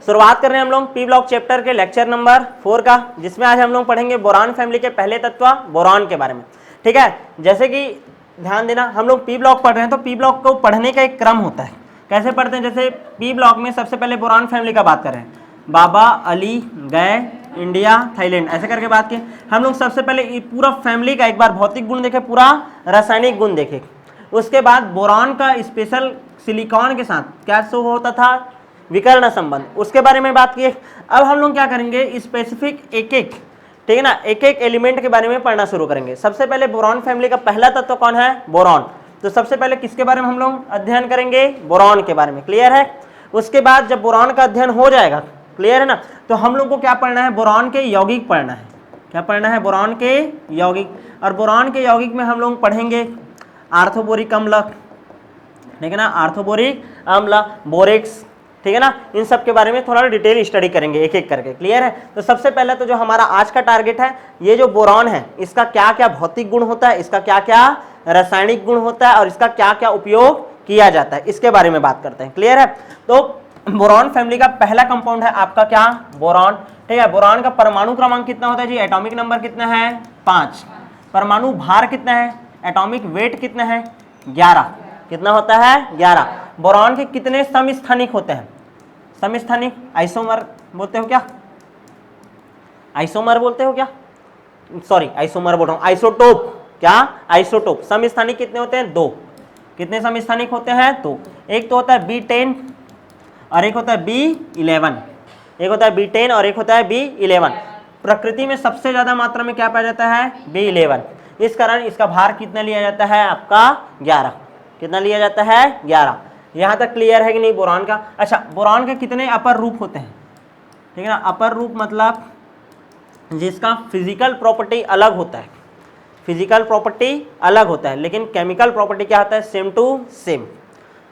शुरुआत कर रहे हैं हम लोग पी ब्लॉक चैप्टर के लेक्चर नंबर 4 का, जिसमें आज हम लोग पढ़ेंगे बोरान फैमिली के पहले तत्व बोरान के बारे में। ठीक है, जैसे कि ध्यान देना, हम लोग पी ब्लॉक पढ़ रहे हैं तो पी ब्लॉक को पढ़ने का एक क्रम होता है। कैसे पढ़ते हैं? जैसे पी ब्लॉक में सबसे पहले बोरान फैमिली का बात कर रहे हैं, बाबा, अली, गए, इंडिया, थाईलैंड, ऐसे करके बात की। हम लोग सबसे पहले पूरा फैमिली का एक बार भौतिक गुण देखे, पूरा रासायनिक गुण देखे। उसके बाद बोरान का स्पेशल सिलिकॉन के साथ क्या शो होता था, विकर्ण संबंध, उसके बारे में बात की। अब हम लोग क्या करेंगे, स्पेसिफिक एक एक, ठीक है ना, एक एक एलिमेंट के बारे में पढ़ना शुरू करेंगे। सबसे पहले बोरान फैमिली का पहला तत्व कौन है? बोरान। तो सबसे पहले किसके बारे में हम लोग अध्ययन करेंगे? बोरान के बारे में। क्लियर है? उसके बाद जब बोरान का अध्ययन हो जाएगा, क्लियर है ना, तो हम लोग को क्या पढ़ना है? बोरान के यौगिक पढ़ना है। क्या पढ़ना है? बोरान के यौगिक। और बोरान के यौगिक में हम लोग पढ़ेंगे आर्थोबोरिक अम्ल, ठीक है ना, आर्थोबोरिक अम्ल, बोरेक्स, ठीक है ना, इन सब के बारे में थोड़ा डिटेल स्टडी करेंगे एक एक करके। क्लियर है? तो सबसे पहले तो जो हमारा आज का टारगेट है, ये जो बोरान है इसका क्या क्या भौतिक गुण होता है, इसका क्या क्या रासायनिक गुण होता है और इसका क्या क्या उपयोग किया जाता है, इसके बारे में बात करते हैं। क्लियर है? तो बोरान फैमिली का पहला कंपाउंड है आपका क्या? बोरान। ठीक है, बोरान का परमाणु क्रमांक कितना होता है जी? एटॉमिक नंबर कितना है? 5। परमाणु भार कितना है? एटॉमिक वेट कितना है? 11। कितना होता है? 11। बोरान के कितने समस्थानिक होते हैं? समस्थानिक आइसोमर बोलते हो क्या? आइसोमर बोलते हो क्या? सॉरी, आइसोमर बोल रहा हूं, आइसोटोप। क्या? आइसोटोप। समस्थानिक कितने होते हैं? 2। कितने समस्थानिक होते हैं? 2। एक तो होता है B10 और एक होता है B11। एक होता है B10 और एक होता है B11। प्रकृति में सबसे ज्यादा मात्रा में क्या पाया जाता है? B11। इस कारण इसका भार कितना लिया जाता है आपका? 11। कितना लिया जाता है? 11। यहां तक क्लियर है कि नहीं बोरान का? अच्छा, बोरान के कितने अपर रूप होते हैं? ठीक है ना, अपर रूप मतलब जिसका फिजिकल प्रॉपर्टी अलग होता है, फिजिकल प्रॉपर्टी अलग होता है लेकिन केमिकल प्रॉपर्टी क्या होता है? Same to same.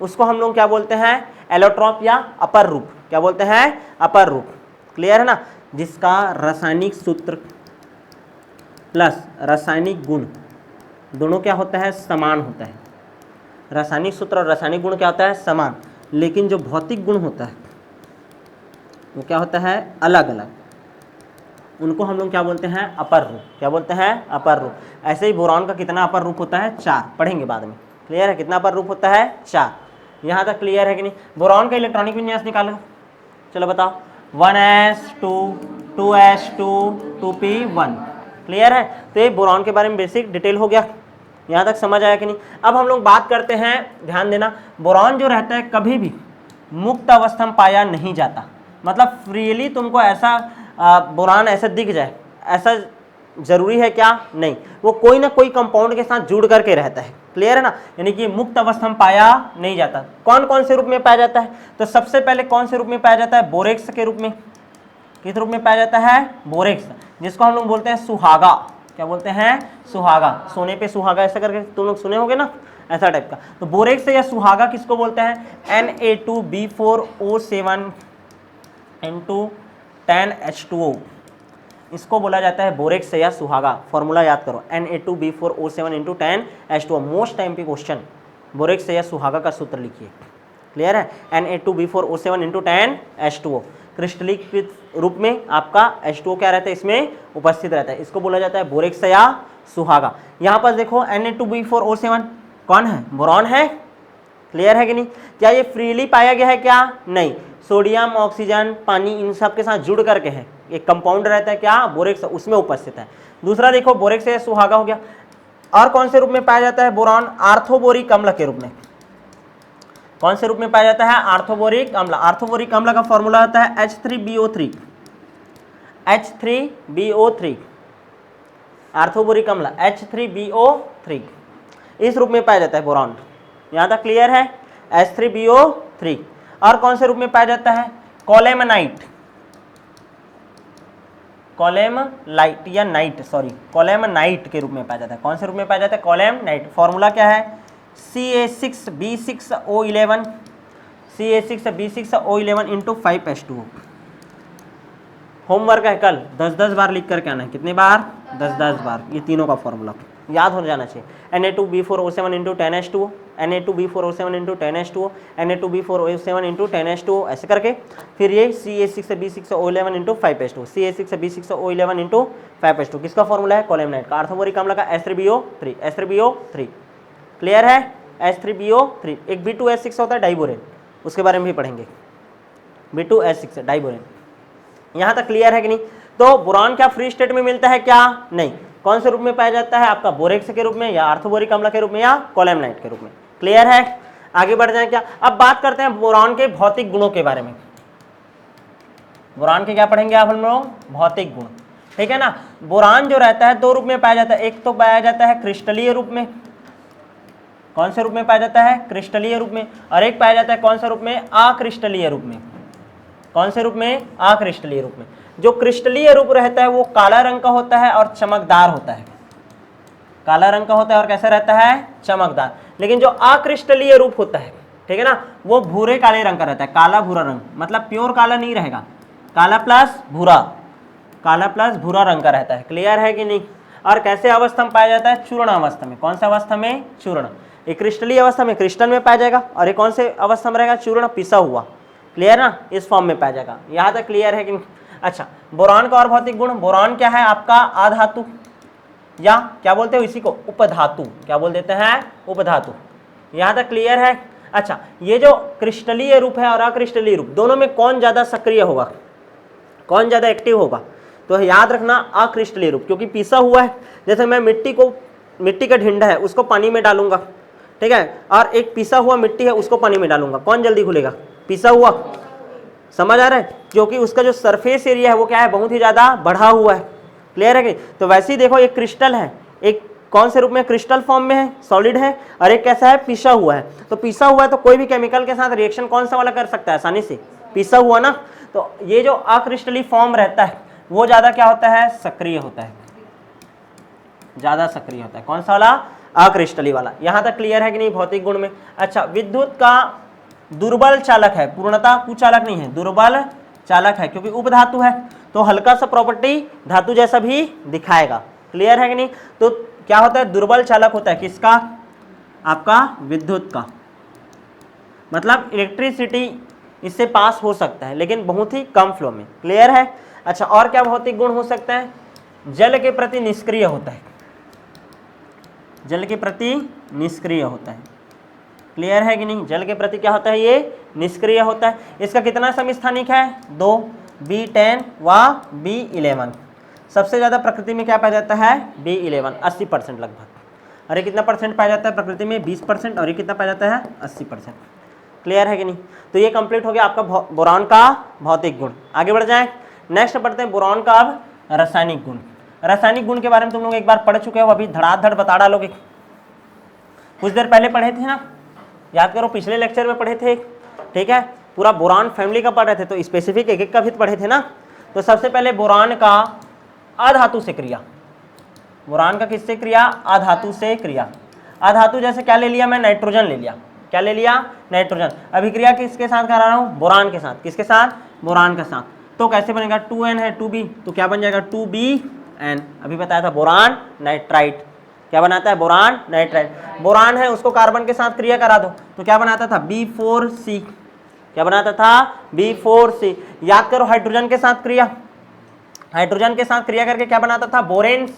उसको हम लोग क्या बोलते हैं? एलोट्रॉप या अपर रूप। क्या बोलते हैं? अपर रूप। क्लियर है ना? जिसका रासायनिक सूत्र प्लस रासायनिक गुण दोनों क्या होता है? समान होता है। रासायनिक सूत्र और रासायनिक गुण क्या होता है? समान, लेकिन जो भौतिक गुण होता है वो क्या होता है? अलग अलग। उनको हम लोग क्या बोलते हैं? अपर रूप। क्या बोलते हैं? अपर रूप। ऐसे ही बोरान का कितना अपर रूप होता है? 4। पढ़ेंगे बाद में। क्लियर है? कितना अपर रूप होता है? 4। यहाँ तक क्लियर है कि नहीं? बोरान का इलेक्ट्रॉनिक विन्यास निकालो, चलो बताओ। 1s2 2s2 2p1। क्लियर है? तो ये बोरान के बारे में बेसिक डिटेल हो गया। यहाँ तक समझ आया कि नहीं? अब हम लोग बात करते हैं, ध्यान देना, बोरान जो रहता है कभी भी मुक्त अवस्था में पाया नहीं जाता। मतलब फ्रीली तुमको ऐसा बोरान ऐसा दिख जाए, ऐसा जरूरी है क्या? नहीं, वो कोई ना कोई कंपाउंड के साथ जुड़ करके रहता है। क्लियर है ना? यानी कि मुक्त अवस्था में पाया नहीं जाता। कौन कौन से रूप में पाया जाता है? तो सबसे पहले कौन से रूप में पाया जाता है? बोरेक्स के रूप में। किस रूप में पाया जाता है? बोरेक्स, जिसको हम लोग बोलते हैं सुहागा। क्या बोलते हैं? सुहागा। सोने पे सुहागा ऐसा करके तुम लोग सुने होंगे ना, ऐसा टाइप का। तो बोरेक्स या सुहागा किसको बोलते हैं? Na2B4O7 into 10H2O, इसको बोला जाता है बोरेक्स या सुहागा। फॉर्मूला याद करो, Na2B4O7 into 10H2O। Most time पे क्वेश्चन, बोरेक्स या सुहागा का सूत्र लिखिए। क्लियर है? Na2B4O7 into 10H2O। क्रिस्टलिक रूप में आपका H2O क्या रहता है? इसमें उपस्थित रहता है। इसको बोला जाता है बोरेक्स या सुहागा। यहाँ पर देखो Na2B4O7 कौन है? बोरान है। क्लियर है कि नहीं? क्या ये फ्रीली पाया गया है? क्या नहीं, सोडियम, ऑक्सीजन, पानी, इन सब के साथ जुड़ करके है। एक कंपाउंड रहता है क्या? बोरेक्स, उसमें उपस्थित है। दूसरा देखो, बोरेक्स या सुहागा हो गया। और कौन से रूप में पाया जाता है बोरान? आर्थोबोरिक अम्ल के रूप में। कौन से रूप में पाया जाता है? आर्थोबोरिक अम्ल। आर्थोबोरिक अम्ल का फॉर्मूला होता है H3BO3। H3BO3 आर्थोबोरिक अम्ल H3BO3 इस रूप में पाया जाता है बोरान। यहाँ तक क्लियर है? H3BO3। और कौन से रूप में पाया जाता है? कोलेमनाइट। कोलेमलाइट या नाइट, सॉरी, कोलेमनाइट के रूप में पाया जाता है। कौन से रूप में पाया जाता है? कोलेमनाइट। फॉर्मूला क्या है? Ca6B6O11 Ca6B6O11 into 5H2O। Homework है कल 10-10 बार लिख करके आना है। कितने बार? 10-10 बार। ये तीनों का फॉर्मूला याद हो जाना चाहिए। Na2B4O7 into 10H2O। Na2B4O7 into 10H2O, Na2B4O7 into 10H2O, ऐसे करके फिर ये CH6B6O11 into 5H2, CH6B6O11 into 5H2, किसका फॉर्मूला है? कोलेमनाइट का। आर्थोबोरिक अम्ल का H3BO3, H3BO3 क्लियर है, H3BO3। एक B2H6 होता है डाइबोरेन, उसके बारे में भी पढ़ेंगे, B2H6 डाइबोरेन। यहाँ तक क्लियर है कि नहीं? तो बोरान क्या फ्री स्टेट में मिलता है क्या? नहीं। कौन से रूप में पाया जाता है? आपका बोरेक्स के रूप में, या आर्थोबोरिक अम्ल के रूप में, या कोलेमनाइट के रूप में। क्लियर है? आगे बढ़ जाए क्या? अब बात करते हैं बोरान के भौतिक गुणों के बारे में। बोरान के क्या पढ़ेंगे आप हम लोग? भौतिक गुण, ठीक है ना। बोरान जो रहता है दो रूप में पाया जाता है, एक तो पाया जाता है क्रिस्टलीय रूप में, कौन से रूप में पाया जाता है? क्रिस्टलीय रूप में, और एक पाया जाता है कौन से रूप में? अक्रिस्टलीय रूप में। कौन से रूप में? अक्रिस्टलीय रूप में। जो क्रिस्टलीय रूप रहता है वो काला रंग का होता है और चमकदार होता है, काला रंग का होता है और कैसा रहता है? चमकदार। लेकिन जो अक्रिस्टलीय रूप होता है, ठीक है ना, वो भूरे काले रंग का रहता है, काला भूरा रंग, मतलब प्योर काला नहीं रहेगा, काला प्लस भूरा, काला प्लस भूरा रंग का रहता है। क्लियर है कि नहीं? और कैसे अवस्था में पाया जाता है? चूर्ण अवस्था में। कौन सा अवस्था में? चूर्ण। एक क्रिस्टलीय अवस्था में क्रिस्टल में पाया जाएगा, और एक कौन से अवस्था में रहेगा? चूर्ण, पिसा हुआ। क्लियर ना? इस फॉर्म में पाया जाएगा। यहाँ तक क्लियर है कि नहीं? अच्छा, बोरान का और भौतिक गुण। बोरान क्या है आपका? अधातु, या क्या बोलते हो इसी को? उपधातु। क्या बोल देते हैं? उपधातु। यहाँ तक क्लियर है? अच्छा, ये जो क्रिस्टलीय रूप है और अक्रिस्टलीय रूप, दोनों में कौन ज्यादा सक्रिय होगा, कौन ज्यादा एक्टिव होगा? तो याद रखना अक्रिस्टलीय रूप, क्योंकि पिसा हुआ है। जैसे मैं मिट्टी का ढिंडा है उसको पानी में डालूंगा, ठीक है, और एक पिसा हुआ मिट्टी है उसको पानी में डालूंगा, कौन जल्दी घुलेगा? पिसा हुआ। समझ आ रहा है? क्योंकि उसका जो सरफेस एरिया है वो क्या है? बहुत ही ज्यादा बढ़ा हुआ है। क्लियर है कि? तो वैसे ही देखो, एक क्रिस्टल है, एक कौन से रूप में? क्रिस्टल फॉर्म में है, सॉलिड है, और एक कैसा है? पिसा हुआ है। तो पिसा हुआ है तो कोई भी केमिकल के साथ रिएक्शन कौन सा वाला कर सकता है आसानी से? पिसा हुआ ना। तो ये जो अक्रिस्टलीय फॉर्म रहता है वो ज्यादा क्या होता है? सक्रिय होता है, ज्यादा सक्रिय होता है। कौन सा वाला? अक्रिस्टलीय वाला। यहां तक क्लियर है कि नहीं भौतिक गुण में? अच्छा, विद्युत का दुर्बल चालक है, पूर्णतः कुचालक नहीं है, दुर्बल चालक है, क्योंकि उपधातु है तो हल्का सा प्रॉपर्टी धातु जैसा भी दिखाएगा। क्लियर है कि नहीं? तो क्या होता है? दुर्बल चालक होता है। किसका? आपका विद्युत का। मतलब इलेक्ट्रिसिटी इससे पास हो सकता है, लेकिन बहुत ही कम फ्लो में। क्लियर है? अच्छा, और क्या भौतिक गुण हो सकता है? जल के प्रति निष्क्रिय होता है, जल के प्रति निष्क्रिय होता है। क्लियर है कि नहीं? जल के प्रति क्या होता है? ये निष्क्रिय होता है। इसका कितना समस्थानिक है? 2, B10 व B11। सबसे ज्यादा प्रकृति में क्या पाया जाता है? B11, 80% लगभग। और ये कितना परसेंट पाया जाता है प्रकृति में? 20%। और ये कितना पाया जाता है? 80%। क्लियर है कि नहीं? तो ये कंप्लीट हो गया आपका बोरान का भौतिक गुण। आगे बढ़ जाए, नेक्स्ट पढ़ते हैं बोरान का अब रासायनिक गुण। रासायनिक गुण के बारे में तुम लोग एक बार पढ़ चुके हो, अभी धड़ाधड़ बता डालोगे। कुछ देर पहले पढ़े थे ना, याद करो, पिछले लेक्चर में पढ़े थे, ठीक है, पूरा बोरान फैमिली का पढ़ रहे थे, तो स्पेसिफिक एक एक का भी पढ़े थे ना। तो सबसे पहले बोरान का अधातु से क्रिया। बोरान का किससे क्रिया? अधातु से क्रिया। अधातु जैसे क्या ले लिया मैं? नाइट्रोजन ले लिया। क्या ले लिया? नाइट्रोजन। अभिक्रिया किसके साथ करा रहा हूँ? बोरान के साथ। किसके साथ? बोरान के साथ। तो कैसे बनेगा? 2N है 2B, तो क्या बन जाएगा? 2BN। अभी बताया था बोरान नाइट्राइट। क्या बनाता है? Boron nitrite. बोरान है उसको कार्बन के साथ क्रिया करा दो तो क्या बनाता था? B4C। क्या बनाता था? B4C। याद करो, हाइड्रोजन के साथ क्रिया, हाइड्रोजन के साथ क्रिया करके क्या बनाता था? बोरेन्स।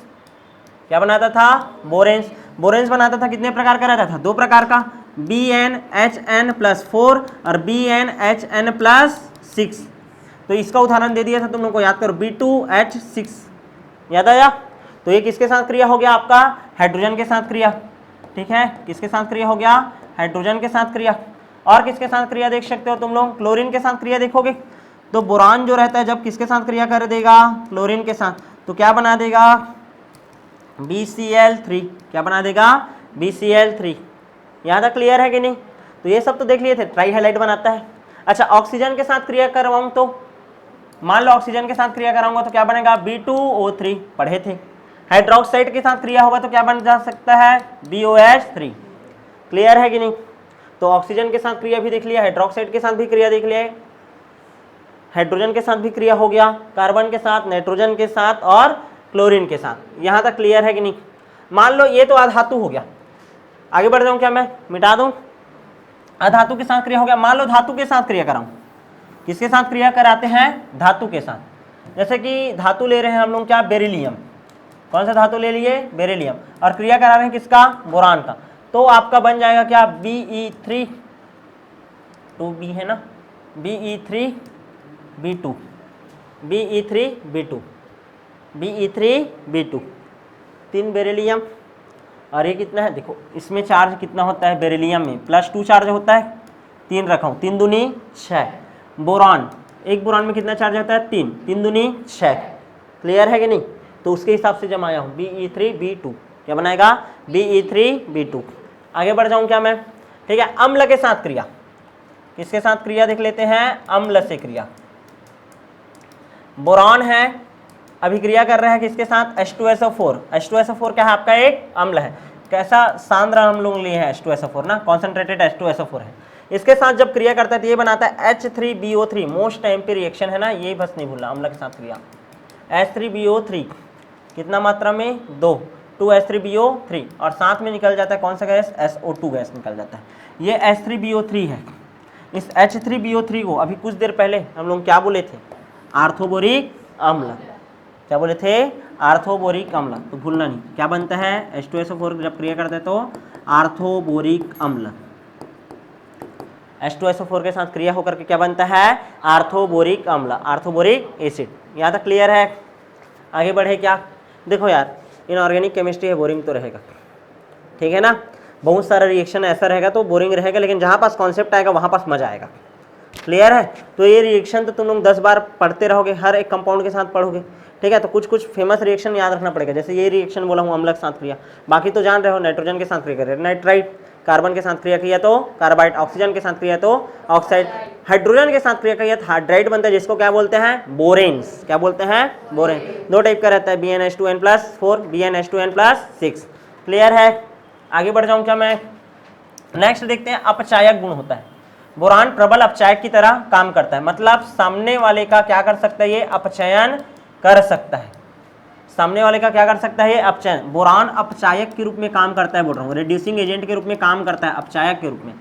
क्या बनाता था? बोरेन्स। बोरेन्स बनाता था, कितने प्रकार का रहता था? 2 प्रकार का, BnHn+4 और BnHn+6। तो इसका उदाहरण दे दिया था तुम लोग को, याद करो, B2H6। याद आया? तो ये किसके साथ क्रिया हो गया आपका? हाइड्रोजन के साथ क्रिया। ठीक है, किसके साथ क्रिया हो गया? हाइड्रोजन के साथ क्रिया। और किसके साथ क्रिया देख सकते हो तुम लोग? क्लोरीन के साथ क्रिया देखोगे तो बोरान जो रहता है जब किसके साथ क्रिया कर देगा? क्लोरीन के साथ, तो क्या बना देगा? BCl3। क्या बना देगा? BCl3। यहाँ तक क्लियर है कि नहीं? तो ये सब तो देख लिए थे, ट्राई हाइलाइट बनाता है। अच्छा, ऑक्सीजन के साथ क्रिया करवाऊँ तो मान लो ऑक्सीजन के साथ क्रिया कराऊंगा तो क्या बनेगा? B2O3, पढ़े थे। हाइड्रोक्साइड के साथ क्रिया होगा तो क्या बन जा सकता है? BOH3। क्लियर है कि नहीं? तो ऑक्सीजन के साथ क्रिया भी देख लिया, हाइड्रोक्साइड के साथ भी क्रिया देख लिया, हाइड्रोजन के साथ भी क्रिया हो गया, कार्बन के साथ, नाइट्रोजन के साथ और क्लोरीन के साथ। यहां तक क्लियर है कि नहीं? मान लो ये तो अधातु हो गया। आगे बढ़ जाऊं क्या मैं, मिटा दूं, अधातु के साथ क्रिया हो गया। मान लो धातु के साथ क्रिया कराऊं, किसके साथ क्रिया कराते हैं, धातु के साथ। जैसे कि धातु ले रहे हैं हम लोग क्या, बेरिलियम, कौन सा धातु ले लिए, बेरिलियम, और क्रिया करा रहे हैं किसका, बोरान का, तो आपका बन जाएगा क्या, Be3 2B है ना, Be3B2, Be3B2, Be3B2, 3 बेरिलियम, और ये कितना है, देखो इसमें चार्ज कितना होता है बेरिलियम में, +2 चार्ज होता है, 3 रखा हूँ, 3 दूनी 6। बोरान, एक बोरान में कितना चार्ज होता है, 3, 3 दूनी 6। क्लियर है कि नहीं, तो उसके हिसाब से जमाया हूँ, Be3B2, क्या बनाएगा, Be3B2। आगे बढ़ जाऊँ क्या मैं, ठीक है। अम्ल के साथ क्रिया, किसके साथ क्रिया देख लेते हैं, अम्ल से क्रिया। बोरान है, अभी क्रिया कर रहे हैं किसके साथ, H2SO4। H2SO4 क्या है, आपका एक अम्ल है, कैसा सांद्र हम लोग लिए हैं H2SO4 ना, कॉन्सेंट्रेटेड H2SO4 है। इसके साथ जब क्रिया करता है तो ये बनाता है H3BO3, मोस्ट एम्पी रिएक्शन है ना, ये बस नहीं भूलना, अम्ल के साथ क्रिया। H3BO3 कितना मात्रा में, 2 H3BO3, और साथ में निकल जाता है कौन सा गैस, SO2 गैस निकल जाता है। ये H3BO3 है। इस H3BO3 को अभी कुछ देर पहले हम लोग क्या बोले थे, आर्थोबोरिक अम्ल, क्या बोले थे, आर्थोबोरिक अम्ल, तो भूलना नहीं, क्या बनता है, H2SO4 जब क्रिया करते हैं तो आर्थोबोरिक अम्ल, H2SO4 के साथ क्रिया होकर के क्या बनता है, आर्थोबोरिक अम्ल, आर्थोबोरिक एसिड। यहाँ तक क्लियर है। आगे बढ़े क्या, देखो यार इनऑर्गेनिक केमिस्ट्री है, बोरिंग तो रहेगा, ठीक है ना, बहुत सारा रिएक्शन ऐसा रहेगा तो बोरिंग रहेगा, लेकिन जहाँ पास कॉन्सेप्ट आएगा वहाँ पास मजा आएगा। क्लियर है, तो ये रिएक्शन तो तुम लोग 10 बार पढ़ते रहोगे, हर एक कंपाउंड के साथ पढ़ोगे, ठीक है। तो कुछ कुछ फेमस रिएक्शन याद रखना पड़ेगा, जैसे ये रिएक्शन बोला हूँ अम्ल के साथ क्रिया, बाकी तो जान रहे हो, नाइट्रोजन के साथ क्रिया कर रहे, नाइट्राइट, कार्बन के साथ क्रिया किया तो कार्बाइड, ऑक्सीजन के साथ क्रिया तो ऑक्साइड, हाइड्रोजन के साथ क्रिया किया तो हाइड्राइड बनता है, जिसको क्या बोलते हैं, बोरेन्स, क्या बोलते हैं, बोरेन। 2 टाइप का रहता है, BnH2n+4, BnH2n+6। क्लियर है। आगे बढ़ जाऊँ क्या मैं, नेक्स्ट देखते हैं, अपचायक गुण होता है। बोरान प्रबल अपचायक की तरह काम करता है, मतलब सामने वाले का क्या कर सकता है, ये अपचयन कर सकता है, सामने वाले का क्या कर सकता है, ये अपचयन। बोरान अपचायक के रूप में काम करता है, बोल रहा हूँ, रिड्यूसिंग एजेंट के रूप में काम करता है, अपचायक के रूप में।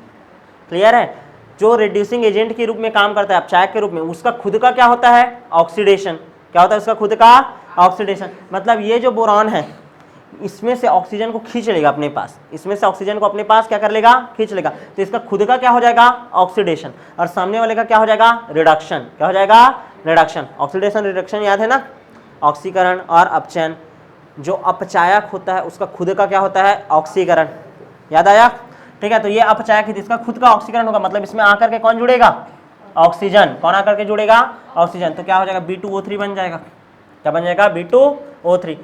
क्लियर है, जो रिड्यूसिंग एजेंट के रूप में काम करता है, अपचायक के रूप में, उसका खुद का क्या होता है, ऑक्सीडेशन, क्या होता है उसका खुद का, ऑक्सीडेशन। मतलब ये जो बोरान है इसमें से ऑक्सीजन को खींच लेगा अपने पास, इसमें से ऑक्सीजन को अपने पास क्या कर लेगा, खींच लेगा, तो इसका खुद का क्या हो जाएगा, ऑक्सीडेशन, और सामने वाले का क्या हो जाएगा, रिडक्शन, क्या हो जाएगा, रिडक्शन। ऑक्सीडेशन रिडक्शन याद है ना, ऑक्सीकरण और अपचयन। जो अपचायक होता है उसका खुद का क्या होता है, ऑक्सीकरण, याद आया, ठीक है। तो ये अपचायक है, इसका खुद का ऑक्सीकरण होगा, मतलब इसमें आकर के कौन जुड़ेगा, ऑक्सीजन, कौन आकर के जुड़ेगा, ऑक्सीजन, तो क्या हो जाएगा, B2O3 बन जाएगा, क्या बन जाएगा, B2O3।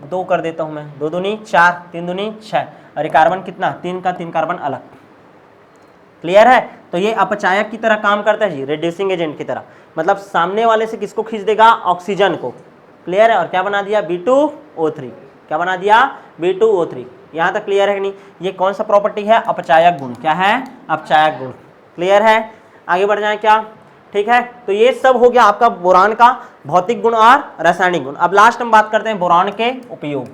2 कर देता हूं मैं, 2 दूनी 4, 3 दूनी 6, और ये कार्बन कितना, 3 का 3 कार्बन अलग। क्लियर है, तो ये अपचायक की तरह काम करता है जी, रिड्यूसिंग एजेंट की तरह, मतलब सामने वाले से किसको खींच देगा, ऑक्सीजन को। क्लियर है, और क्या बना दिया, B2O3, क्या बना दिया, B2O3। यहाँ तक क्लियर है कि नहीं, ये कौन सा प्रॉपर्टी है, अपचायक गुण, क्या है, अपचायक गुण। क्लियर है, आगे बढ़ जाए क्या, ठीक है। तो ये सब हो गया आपका बोरान का भौतिक गुण और रासायनिक गुण। अब लास्ट हम बात करते हैं बोरान के उपयोग।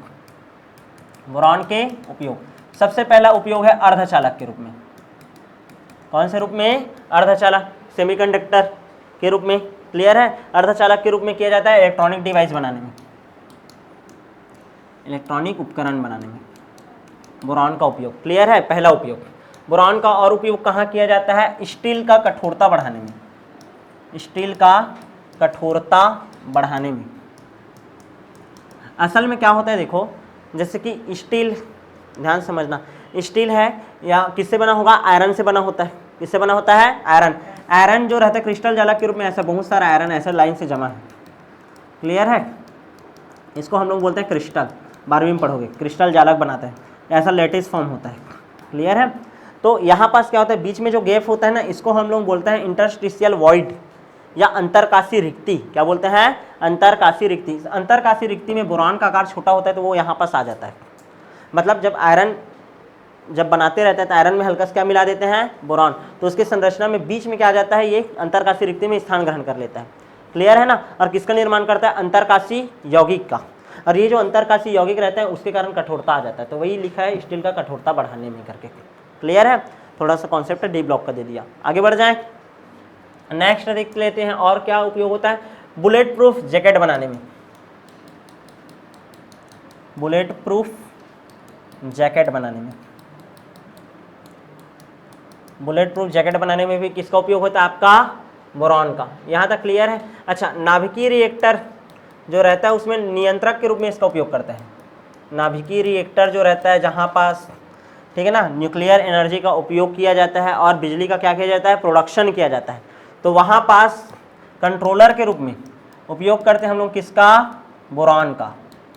बोरान के उपयोग, सबसे पहला उपयोग है अर्धचालक के रूप में। कौन से रूप में, अर्धचालक, सेमीकंडक्टर के रूप में। क्लियर है, अर्धचालक के रूप में किया जाता है इलेक्ट्रॉनिक डिवाइस बनाने में, इलेक्ट्रॉनिक उपकरण बनाने में बोरान का उपयोग। क्लियर है, पहला उपयोग। बोरान का और उपयोग कहाँ किया जाता है, स्टील का कठोरता बढ़ाने में, स्टील का कठोरता बढ़ाने में। असल में क्या होता है, देखो जैसे कि स्टील, ध्यान समझना, स्टील है या किससे बना होगा, आयरन से बना होता है। किससे बना होता है, आयरन। आयरन जो रहता है क्रिस्टल जालक के रूप में, ऐसा बहुत सारा आयरन ऐसा लाइन से जमा है। क्लियर है, इसको हम लोग बोलते हैं क्रिस्टल, 12वीं में पढ़ोगे, क्रिस्टल जालक बनाता है, ऐसा लेटिस फॉर्म होता है। क्लियर है, तो यहाँ पास क्या होता है, बीच में जो गैप होता है ना, इसको हम लोग बोलते हैं इंटरस्टिशियल वॉइड या अंतरकाशी रिक्ति। क्या बोलते हैं, अंतरकाशी रिक्ति। अंतरकाशी रिक्ति में बोरान का आकार छोटा होता है तो वो यहाँ पास आ जाता है। मतलब जब आयरन जब बनाते रहते हैं तो आयरन में हल्का सा क्या मिला देते हैं, बोरान, तो उसकी संरचना में बीच में क्या आ जाता है, ये अंतरकाशी रिक्ति में स्थान ग्रहण कर लेता है। क्लियर है ना, और किसका निर्माण करता है, अंतरकाशी यौगिक का। और ये जो अंतरकाशी यौगिक रहता है उसके कारण कठोरता आ जाता है, तो वही लिखा है स्टील का कठोरता बढ़ाने में करके। क्लियर है, थोड़ा सा कॉन्सेप्ट डी ब्लॉक का दे दिया। आगे बढ़ जाएं, नेक्स्ट देख लेते हैं और क्या उपयोग होता है बुलेट प्रूफ जैकेट बनाने में। बुलेट प्रूफ जैकेट बनाने में, बुलेट प्रूफ जैकेट बनाने में भी किसका उपयोग होता है आपका बोरॉन का। यहां तक क्लियर है। अच्छा, नाभिकीय रिएक्टर जो रहता है उसमें नियंत्रक के रूप में इसका उपयोग करते हैं। नाभिकीय रिएक्टर जो रहता है जहां पास, ठीक है ना, न्यूक्लियर एनर्जी का उपयोग किया जाता है और बिजली का क्या किया जाता है, प्रोडक्शन किया जाता है, तो वहां पास कंट्रोलर के रूप में उपयोग करते हैं हम लोग किसका, बोरॉन का।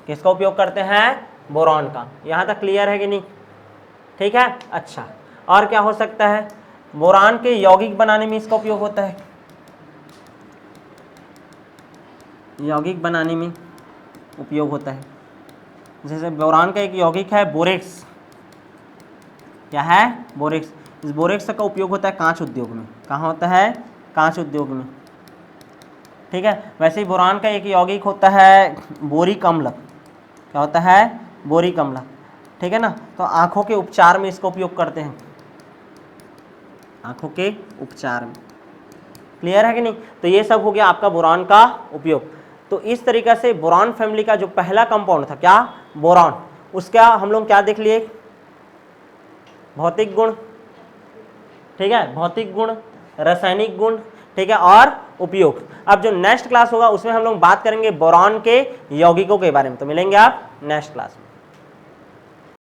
किसका उपयोग करते हैं, बोरॉन का। यहां तक क्लियर है कि नहीं, ठीक है। अच्छा, और क्या हो सकता है, बोरान के यौगिक बनाने में इसका उपयोग होता है, यौगिक बनाने में उपयोग होता है। जैसे बोरान का एक यौगिक है बोरेक्स, क्या है, बोरेक्स। इस बोरेक्स का उपयोग होता है कांच उद्योग में। कहाँ होता है, कांच उद्योग में, ठीक है। वैसे ही बोरान का एक यौगिक होता है बोरिक अम्ल। क्या होता है, बोरिक अम्ल, ठीक है ना। तो आंखों के उपचार में इसका उपयोग करते हैं, आंखों के उपचार में। क्लियर है कि नहीं। तो ये सब हो गया आपका बोरॉन का उपयोग। तो इस तरीके से बोरॉन फैमिली का जो पहला कंपाउंड था क्या, बोरॉन, उसका हम लोग क्या देख लिए, भौतिक गुण, ठीक है, भौतिक गुण, रासायनिक गुण, ठीक है, और उपयोग। अब जो नेक्स्ट क्लास होगा उसमें हम लोग बात करेंगे बोरॉन के यौगिकों के बारे में। तो मिलेंगे आप नेक्स्ट क्लास में।